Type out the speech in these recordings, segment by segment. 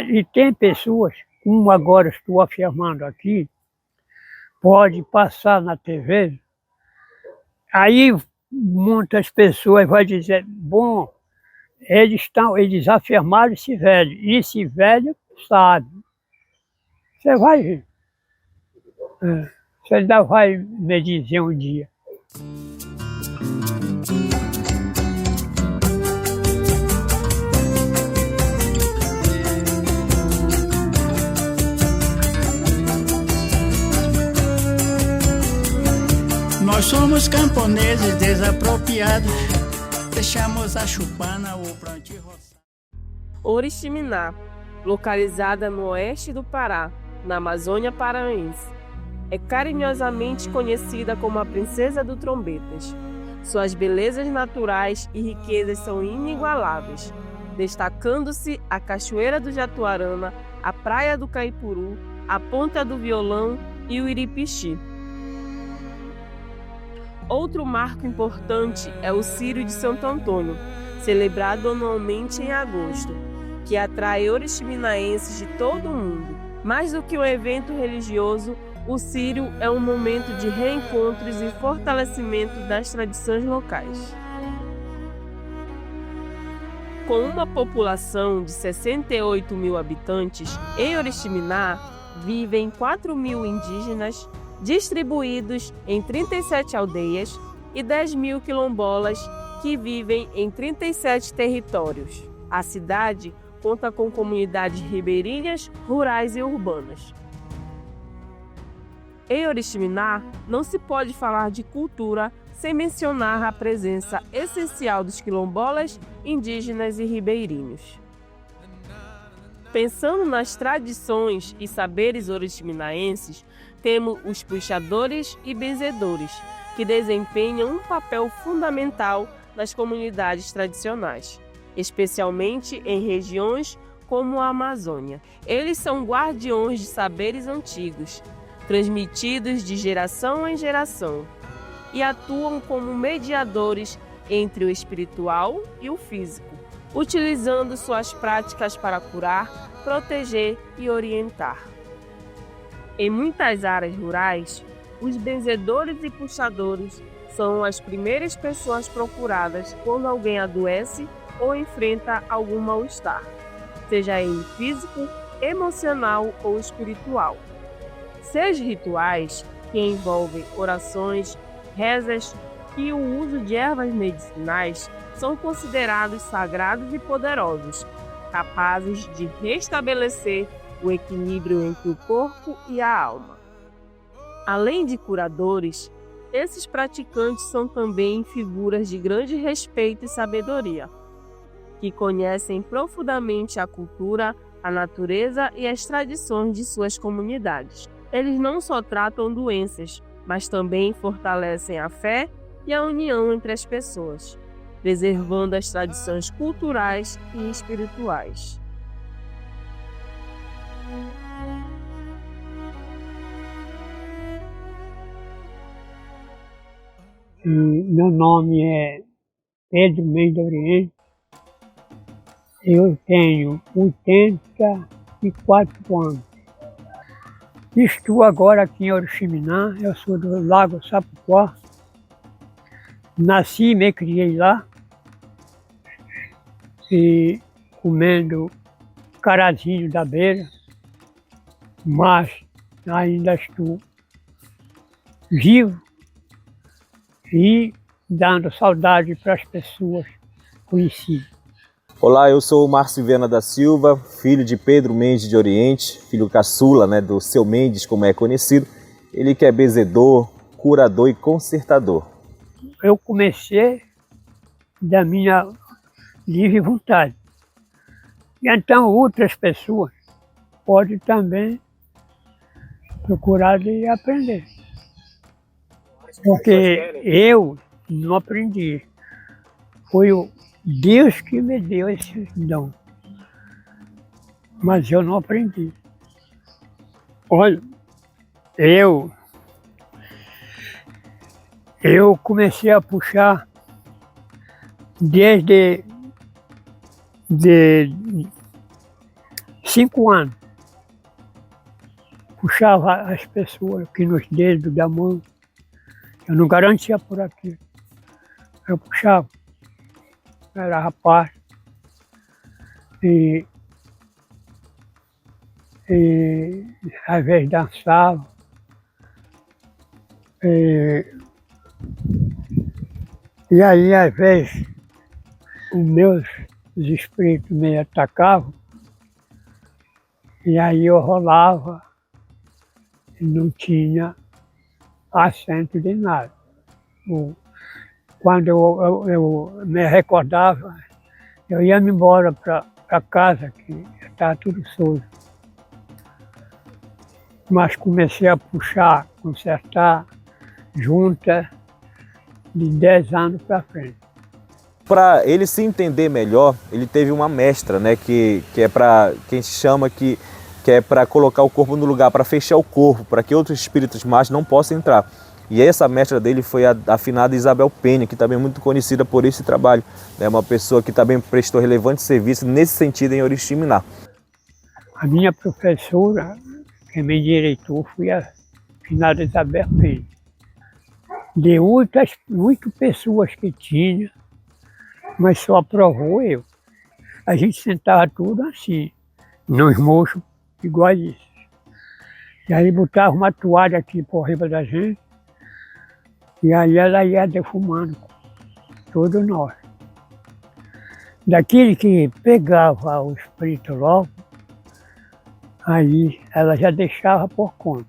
E tem pessoas, como agora estou afirmando aqui, pode passar na TV, aí muitas pessoas vão dizer, bom, eles afirmaram esse velho, e esse velho sabe. Você vai ver. Você ainda vai me dizer um dia. Nós somos camponeses desapropriados, deixamos a chupana, o plantio roçado. Oriximiná, localizada no oeste do Pará, na Amazônia paraense. É carinhosamente conhecida como a Princesa do Trombetas. Suas belezas naturais e riquezas são inigualáveis, destacando-se a Cachoeira do Jatuarana, a Praia do Caipuru, a Ponta do Violão e o Iripixi. Outro marco importante é o Círio de Santo Antônio, celebrado anualmente em agosto, que atrai oriximiнаenses de todo o mundo. Mais do que um evento religioso, o Círio é um momento de reencontros e fortalecimento das tradições locais. Com uma população de 68 mil habitantes, em Oriximiná vivem 4 mil indígenas, distribuídos em 37 aldeias, e 10 mil quilombolas que vivem em 37 territórios. A cidade conta com comunidades ribeirinhas, rurais e urbanas. Em Oriximiná, não se pode falar de cultura sem mencionar a presença essencial dos quilombolas, indígenas e ribeirinhos. Pensando nas tradições e saberes oriximiнаenses, temos os puxadores e benzedores, que desempenham um papel fundamental nas comunidades tradicionais, especialmente em regiões como a Amazônia. Eles são guardiões de saberes antigos, transmitidos de geração em geração, e atuam como mediadores entre o espiritual e o físico, utilizando suas práticas para curar, proteger e orientar. Em muitas áreas rurais, os benzedores e puxadores são as primeiras pessoas procuradas quando alguém adoece ou enfrenta algum mal-estar, seja ele físico, emocional ou espiritual. Seus rituais, que envolvem orações, rezas e o uso de ervas medicinais, são considerados sagrados e poderosos, capazes de restabelecer o equilíbrio entre o corpo e a alma. Além de curadores, esses praticantes são também figuras de grande respeito e sabedoria, que conhecem profundamente a cultura, a natureza e as tradições de suas comunidades. Eles não só tratam doenças, mas também fortalecem a fé e a união entre as pessoas, preservando as tradições culturais e espirituais. Meu nome é Pedro Mendes Oriente. Eu tenho 84 anos. Estou agora aqui em Oriximiná, eu sou do Lago Sapuquá. Nasci e me criei lá, e comendo carazinho da beira, mas ainda estou vivo e dando saudade para as pessoas conhecidas. Olá, eu sou o Márcio Viana da Silva, filho de Pedro Mendes de Oriente, filho caçula, do Seu Mendes, como é conhecido. Ele que é benzedor, curador e consertador. Eu comecei da minha livre vontade. E então outras pessoas podem também procurar e aprender. Porque eu não aprendi. Foi o Deus que me deu esse dom. Mas eu não aprendi. Olha, eu comecei a puxar desde 5 anos. Puxava as pessoas aqui nos dedos da mão. Eu não garantia por aqui. Eu puxava. Era rapaz. E às vezes dançava. E aí, às vezes, os espíritos me atacavam. E aí eu rolava e não tinha assento de nada. Quando eu me recordava, eu ia me embora para casa, que estava tudo sujo. Mas comecei a puxar, consertar, junta, de 10 anos para frente. Para ele se entender melhor, ele teve uma mestra, né, que é para quem se chama que é para colocar o corpo no lugar, para fechar o corpo, para que outros espíritos más não possam entrar. E essa mestra dele foi a afinada Isabel Penha, que também é muito conhecida por esse trabalho. É uma pessoa que também prestou relevante serviço nesse sentido em Oriximiná. A minha professora, que me endireitou, foi a afinada Isabel Penha. De muitas pessoas que tinha, mas só aprovou eu. A gente sentava tudo assim, nos mochos, igual isso. E aí botava uma toalha aqui por riba da gente, e aí ela ia defumando todos nós. Daquele que pegava o espírito logo, aí ela já deixava por conta.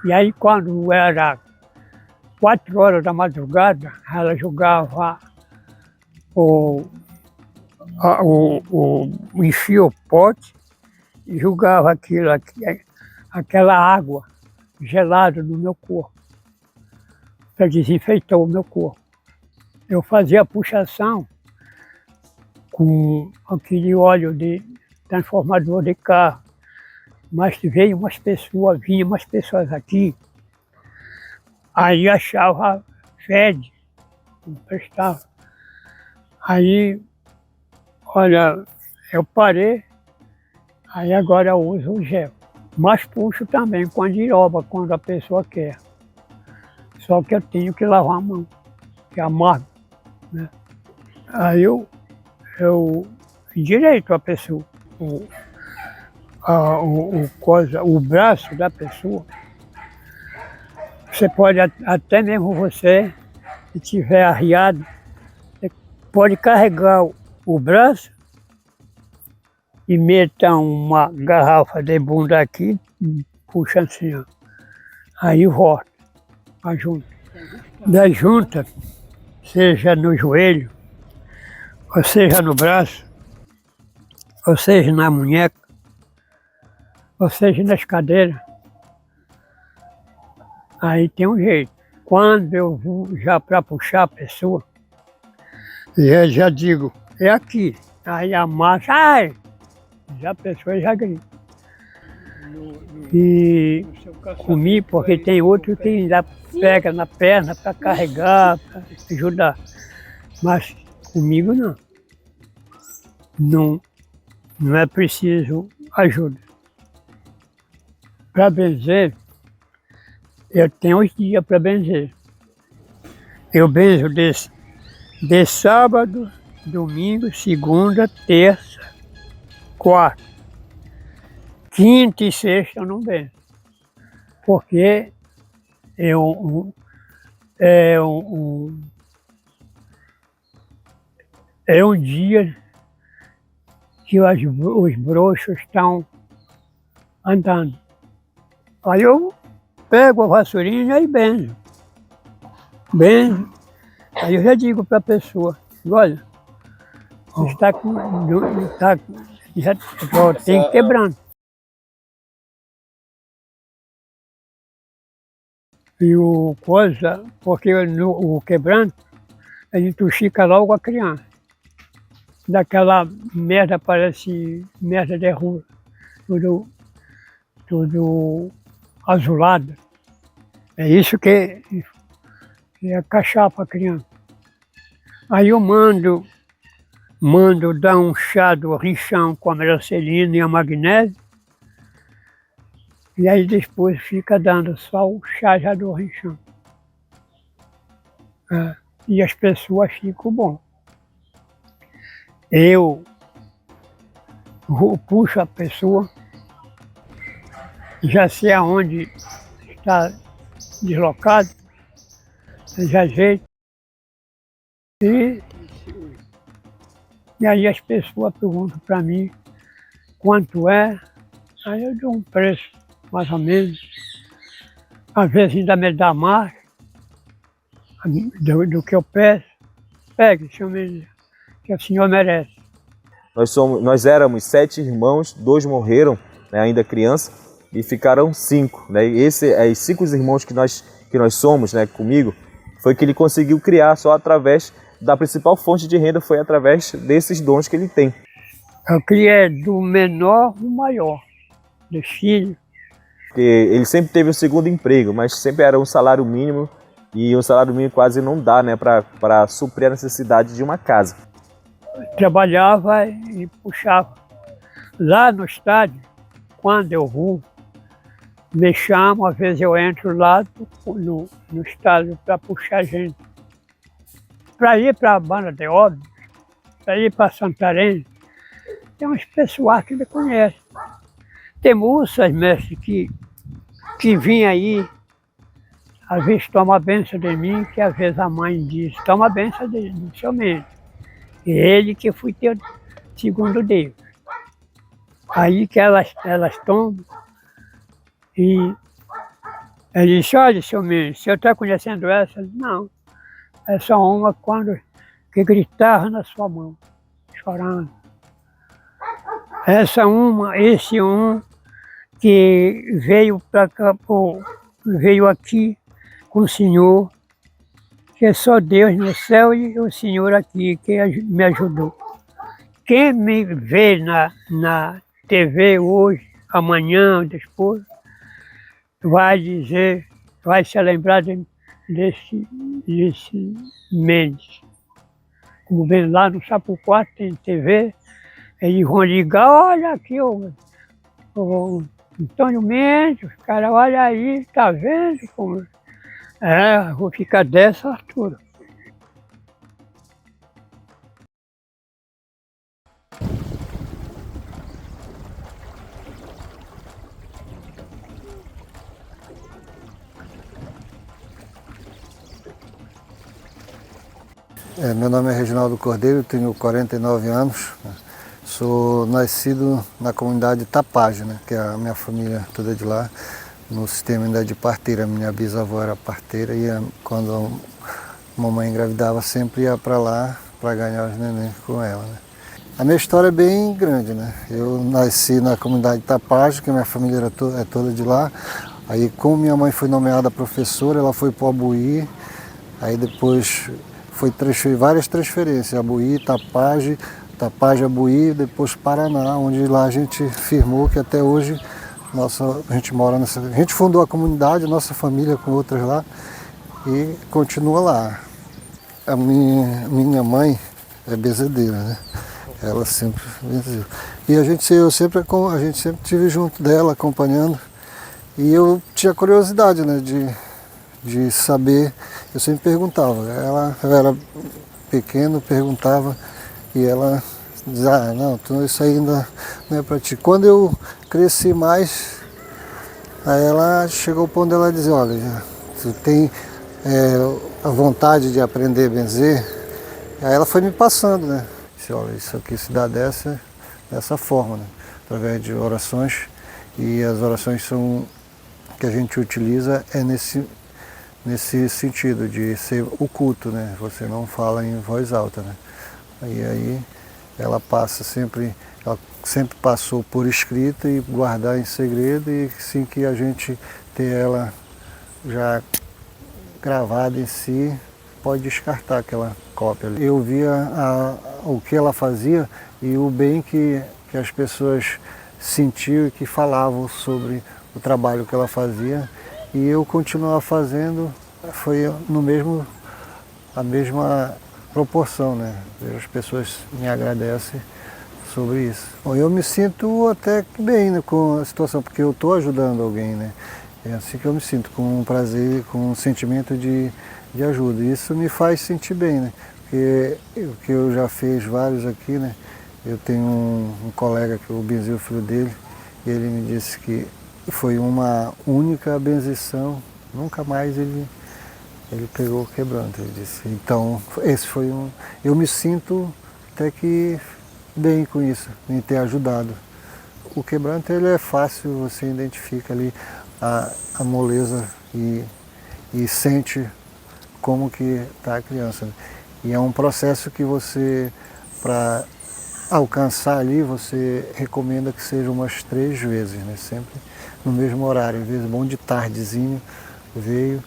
E aí quando era 4 horas da madrugada, ela jogava enchia o pote e jogava aquela água gelada no meu corpo, para desinfeitar o meu corpo. Eu fazia a puxação com aquele óleo de transformador de carro, mas vinham umas pessoas aqui, aí achava fede, não prestava. Aí, olha, eu parei, aí agora eu uso o gel. Mas puxo também com a andiroba, quando a pessoa quer. Só que eu tenho que lavar a mão, que é amargo, né? Aí eu endireito a pessoa, o braço da pessoa. Você pode, até mesmo você, se tiver arriado, você pode carregar o braço e meter uma garrafa de bunda aqui, puxa assim, ó. Aí volta a junta. Da junta, seja no joelho, ou seja no braço, ou seja na munheca, ou seja nas cadeiras, aí tem um jeito. Quando eu vou já para puxar a pessoa, já digo, é aqui. Aí a massa, ai! Já a pessoa já grita. E comigo, porque tem outro que ainda pega na perna para carregar, para ajudar. Mas comigo não. Não é preciso ajuda. Para benzer, eu tenho os dias para benzer. Eu benzo de sábado, domingo, segunda, terça, quarta. Quinta e sexta eu não benzo. Porque é um dia que os bruxos estão andando. Aí eu pego a vassourinha e benzo. Benzo. Aí eu já digo para a pessoa, olha, está já tem quebrando. E porque o quebrando, a gente fica logo a criança. Daquela merda, parece merda de rua, tudo azulado. É isso que é cachapa a criança. Aí eu mando mando dar um chá do rinchão com a melancilina e a magnésio, e aí depois fica dando só o chá já do rinchão. E as pessoas ficam bom. Eu puxo a pessoa, já sei aonde está deslocado, já ajeito. E aí as pessoas perguntam para mim quanto é, aí eu dou um preço, mais ou menos. Às vezes ainda me dá mais do que eu peço. Pegue, senhor menino, que o senhor merece. Nós éramos 7 irmãos, 2 morreram, né, ainda criança, e ficaram 5. Né? E os 5 irmãos que nós somos, né, comigo, foi que ele conseguiu criar só através da principal fonte de renda, foi através desses dons que ele tem. Eu criei do menor ao maior, dos filhos. Porque ele sempre teve um segundo emprego, mas sempre era um salário mínimo, e um salário mínimo quase não dá, né, para suprir a necessidade de uma casa. Trabalhava e puxava. Lá no estádio, quando eu vou, me chamam, às vezes eu entro lá no estádio para puxar gente. Para ir para a banda de Óbidos, para ir para Santarém, tem uns pessoal que me conhecem. Tem moças, mestre, que vinham aí, às vezes toma a benção de mim, que às vezes a mãe diz, toma a benção do seu mestre. Ele que fui teu segundo Deus. Aí que elas tomam e ele diz, olha, seu mestre, o senhor está conhecendo essa? Eu digo, não. Essa uma que gritava na sua mão, chorando. Esse que veio para cá, veio aqui com o senhor, que é só Deus no céu e o senhor aqui que me ajudou. Quem me vê na TV hoje, amanhã, depois, vai se lembrar desse Mendes. Como vem lá no Sapuquá, tem TV, eles vão ligar, olha aqui o Antônio Mendes, os caras, olha aí, tá vendo como... vou ficar dessa altura. Meu nome é Reginaldo Cordeiro, tenho 49 anos, sou nascido na comunidade Tapage, né, que é a minha família toda de lá, no sistema ainda de parteira. Minha bisavó era parteira e quando a mamãe engravidava sempre ia para lá para ganhar os neném com ela. Né. A minha história é bem grande, né? Eu nasci na comunidade Tapage, que a minha família é toda de lá. Aí, como minha mãe foi nomeada professora, ela foi para o Abuí, aí depois foi várias transferências, Abuí, Tapage, Abuí, depois Paraná, onde lá a gente firmou que até hoje a gente mora nessa... A gente fundou a comunidade, nossa família com outras lá, e continua lá. A minha mãe é benzedeira, né? Ela sempre benzeu. E a gente sempre estive junto dela, acompanhando, e eu tinha curiosidade, né, de saber, eu sempre perguntava. Eu era pequeno, perguntava, e ela dizia, não, isso ainda não é para ti. Quando eu cresci mais, aí ela chegou ao ponto dela dizer, olha, tu tem a vontade de aprender a benzer? Aí ela foi me passando, né? Disse, olha, isso aqui se dá dessa forma, né? Através de orações, e as orações que a gente utiliza nesse sentido de ser o culto, né? Você não fala em voz alta, né? E aí ela sempre passou por escrita e guardar em segredo, e assim que a gente ter ela já gravada em si, pode descartar aquela cópia. Eu via o que ela fazia e o bem que as pessoas sentiam e que falavam sobre o trabalho que ela fazia, e eu continuava fazendo, foi a mesma proporção, né? As pessoas me agradecem sobre isso. Bom, eu me sinto até que bem, né, com a situação, porque eu estou ajudando alguém, né? É assim que eu me sinto, com um prazer, com um sentimento de ajuda. E isso me faz sentir bem, né? Porque o que eu já fiz vários aqui, né? Eu tenho um colega que eu benzei o filho dele, e ele me disse que foi uma única benzição, nunca mais ele pegou o quebranto, ele disse. Então, esse foi um... Eu me sinto até que bem com isso, em ter ajudado. O quebranto, ele é fácil, você identifica ali a moleza e sente como que está a criança. E é um processo que você, para alcançar ali, você recomenda que seja umas 3 vezes, né? Sempre no mesmo horário. Às vezes, bom de tardezinho, veio,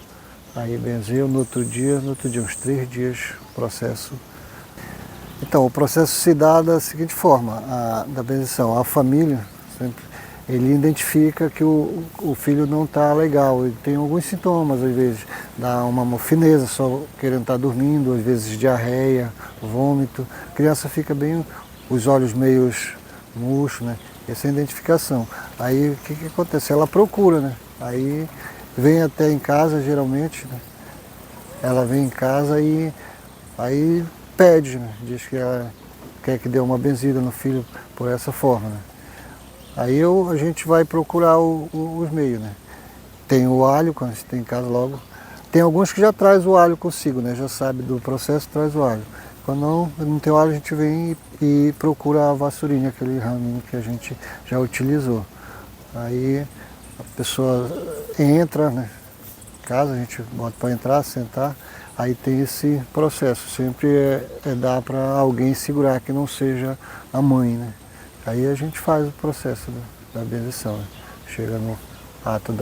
aí benzeu, no outro dia, uns 3 dias, o processo. Então, o processo se dá da seguinte forma, da benzição. A família, sempre, ele identifica que o filho não está legal, ele tem alguns sintomas, às vezes dá uma fineza, só querendo estar dormindo, às vezes diarreia, vômito. A criança fica bem, os olhos meio murchos, né? Essa é a identificação. Aí o que acontece? Ela procura, né? Aí vem até em casa, geralmente, né? Ela vem em casa e aí pede, né? Diz que ela quer que dê uma benzida no filho por essa forma, né? Aí a gente vai procurar os meios, né? Tem o alho, quando a gente tem em casa logo. Tem alguns que já traz o alho consigo, né? Já sabe do processo, traz o alho. Quando não tem o alho, a gente vem e procura a vassourinha, aquele raminho que a gente já utilizou. Aí a pessoa entra, né? Em casa, a gente bota para entrar, sentar. Aí tem esse processo. Sempre é dar para alguém segurar, que não seja a mãe, né? Aí a gente faz o processo da benzição, né? Chega no ato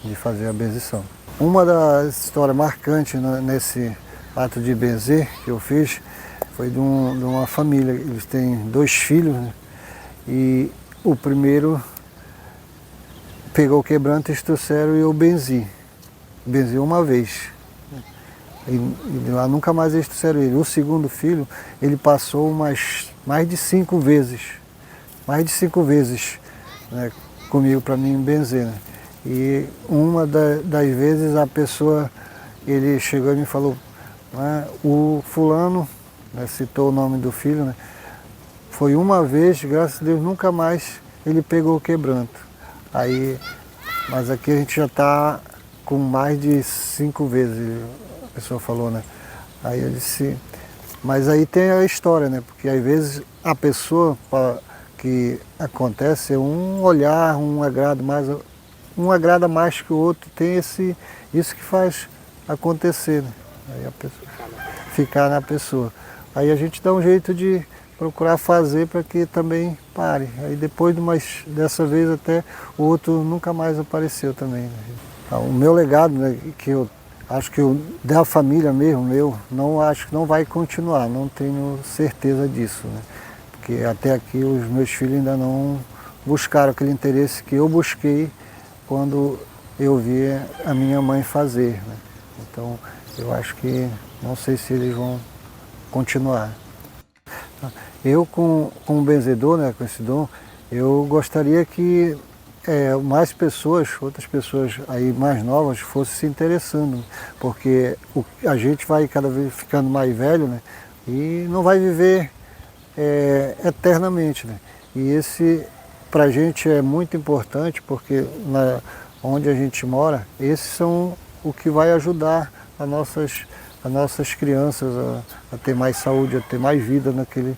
de fazer a benzição. Uma das histórias marcantes nesse ato de benzer que eu fiz foi de uma família. Eles têm 2 filhos, né? E o primeiro pegou o quebranto, eles trouxeram e eu benzi. Benzi uma vez. E lá nunca mais eles trouxeram ele. O segundo filho, ele passou mais de 5 vezes. Mais de 5 vezes, né, comigo para mim benzer, né? E uma das vezes a pessoa, ele chegou e me falou, né, o fulano, né, citou o nome do filho, né, foi uma vez, graças a Deus, nunca mais ele pegou o quebranto. Aí, mas aqui a gente já está com mais de 5 vezes, a pessoa falou, né? Aí eu disse, mas aí tem a história, né? Porque às vezes a pessoa que acontece é um olhar, um agrada mais que o outro, tem isso que faz acontecer, né? Aí a pessoa ficar na pessoa. Aí a gente dá um jeito de procurar fazer para que também pare. Aí depois dessa vez até o outro nunca mais apareceu também, né? Então, o meu legado, né, que eu acho que da família mesmo, acho que não vai continuar, não tenho certeza disso, né? Porque até aqui os meus filhos ainda não buscaram aquele interesse que eu busquei quando eu vi a minha mãe fazer, né? Então, eu acho que não sei se eles vão continuar. Eu, com o benzedor, né, com esse dom, eu gostaria que mais pessoas, outras pessoas aí mais novas, fossem se interessando, porque a gente vai cada vez ficando mais velho, né, e não vai viver eternamente, né? E esse, para a gente, é muito importante, porque onde a gente mora, esses são o que vai ajudar as nossas crianças a ter mais saúde, a ter mais vida naqueles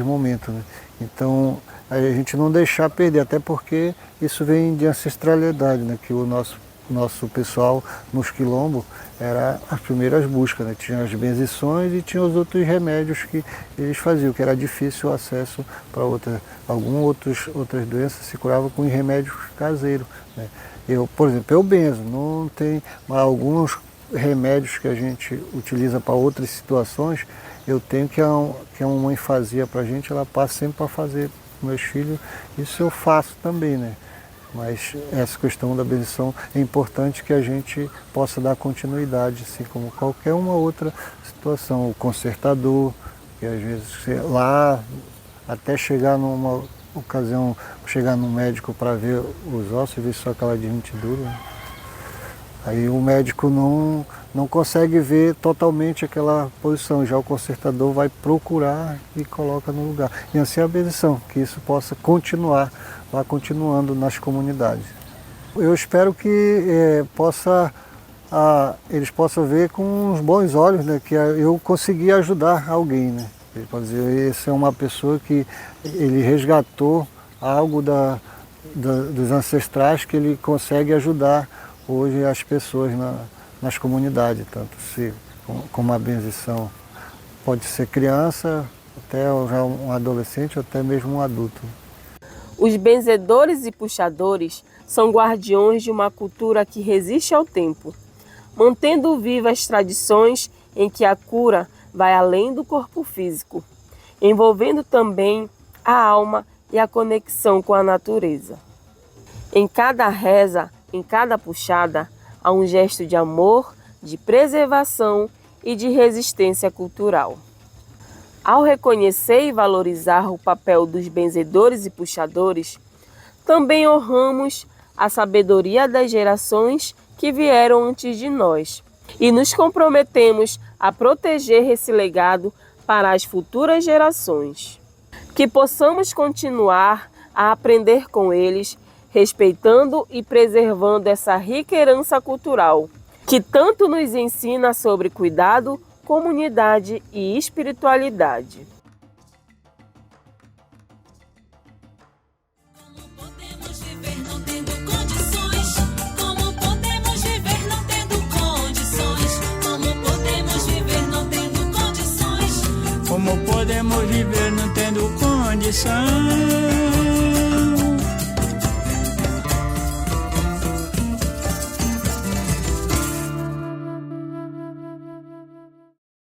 momentos, né? Então, a gente não deixar perder, até porque isso vem de ancestralidade, né? Que o nosso pessoal nos quilombos era as primeiras buscas, né? Tinha as benzições e tinha os outros remédios que eles faziam, que era difícil o acesso para outras doenças se curava com remédios caseiros, né? Por exemplo, eu benzo, não tem, mas alguns remédios que a gente utiliza para outras situações, eu tenho que a mãe fazia para a gente, ela passa sempre para fazer para meus filhos, isso eu faço também, né? Mas essa questão da benção é importante que a gente possa dar continuidade, assim como qualquer uma outra situação. O consertador, que às vezes lá, até chegar numa ocasião, chegar no médico para ver os ossos e ver só aquela dentadura, né? Aí o médico não consegue ver totalmente aquela posição, já o consertador vai procurar e coloca no lugar. E assim a benção, que isso possa continuar, vá continuando nas comunidades. Eu espero que eles possam ver com uns bons olhos, né, que eu consegui ajudar alguém, né. Ele pode dizer, esse é uma pessoa que ele resgatou algo dos ancestrais que ele consegue ajudar hoje as pessoas nas comunidades, tanto se como a benção pode ser criança, até já um adolescente, ou até mesmo um adulto. Os benzedores e puxadores são guardiões de uma cultura que resiste ao tempo, mantendo vivas tradições em que a cura vai além do corpo físico, envolvendo também a alma e a conexão com a natureza. Em cada reza, em cada puxada, há um gesto de amor, de preservação e de resistência cultural. Ao reconhecer e valorizar o papel dos benzedores e puxadores, também honramos a sabedoria das gerações que vieram antes de nós e nos comprometemos a proteger esse legado para as futuras gerações. Que possamos continuar a aprender com eles, respeitando e preservando essa rica herança cultural, que tanto nos ensina sobre cuidado, comunidade e espiritualidade. Como podemos viver não tendo condições?